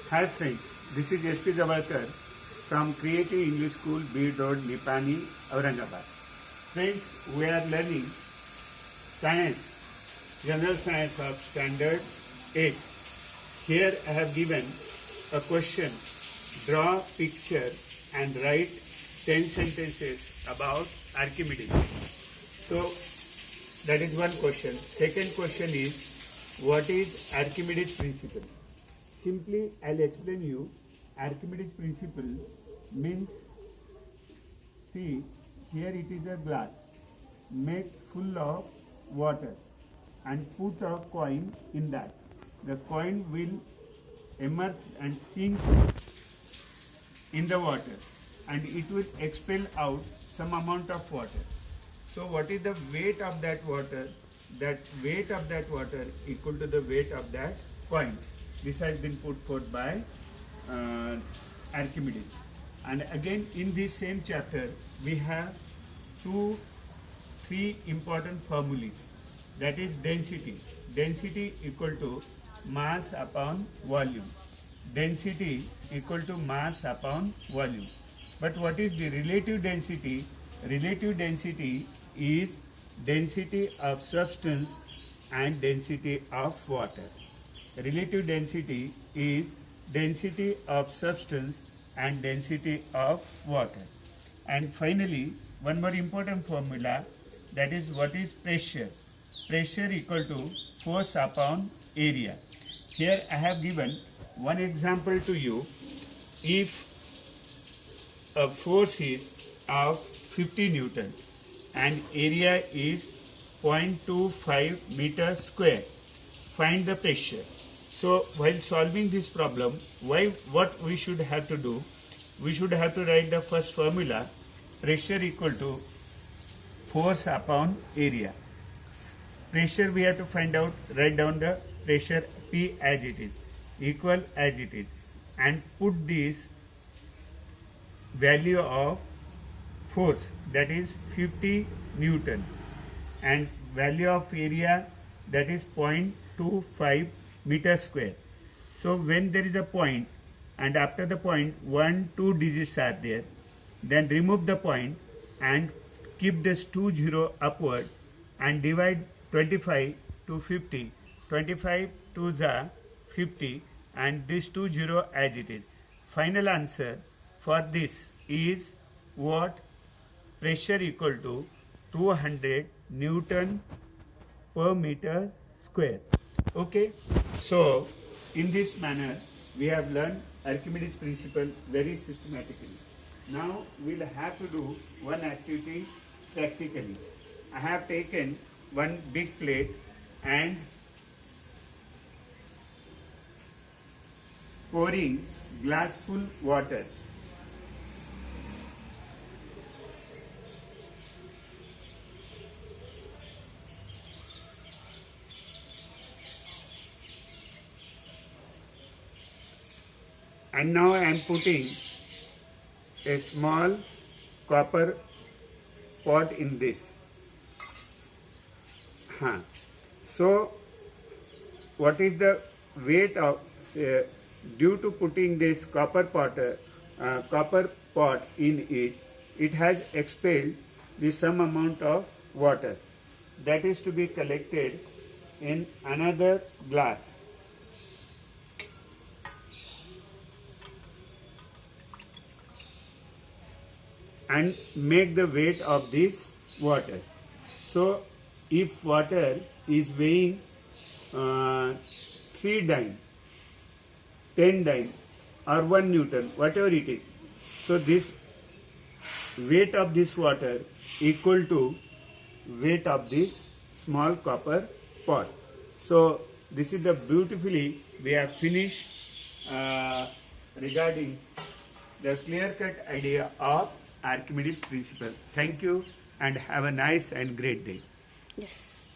Hi friends, this is SP Jabalkar from Creative English School, Beard Road, Nipani, Aurangabad. Friends, we are learning science, general science of standard 8. Here I have given a question, draw picture and write 10 sentences about Archimedes. So that is one question. Second question is, what is Archimedes principle? Simply, I'll explain you. Archimedes principle means, see, here it is a glass made full of water and put a coin in that. The coin will immerse and sink in the water and it will expel out some amount of water. So what is the weight of that water? That weight of that water equal to the weight of that coin. This has been put forth by Archimedes. And again in this same chapter we have three important formulas. That is density. Density equal to mass upon volume. Density equal to mass upon volume. But what is the relative density? Relative density is density of substance and density of water. Relative density is density of substance and density of water. And finally, one more important formula, that is what is pressure. Pressure equal to force upon area. Here I have given one example to you. If a force is of 50 Newton and area is 0.25 meters square, find the pressure. So while solving this problem, what we should have to do? We should have to write the first formula, pressure equal to force upon area. Pressure we have to find out, write down the pressure P as it is, equal as it is, and put this value of force, that is 50 Newton, and value of area, that is 0.25 meter square. So when there is a point and after the point 1, 2 digits are there, then remove the point and keep this 2 0 upward and divide 25 to 50. 25 to the 50 and this 2 0 as it is. Final answer for this is what? Pressure equal to 200 Newton per meter square. Okay, so in this manner we have learned Archimedes principle very systematically. Now we'll have to do one activity practically. I have taken one big plate and pouring glass full water. And now I am putting a small copper pot in this. So what is the weight of, due to putting this copper pot in it, it has expelled the some amount of water that is to be collected in another glass. And make the weight of this water. So if water is weighing 3 dime, 10 dime or 1 Newton, whatever it is, so this weight of this water equal to weight of this small copper pot. So this is the beautifully we have finished regarding the clear-cut idea of Archimedes principle. Thank you and have a nice and great day. Yes.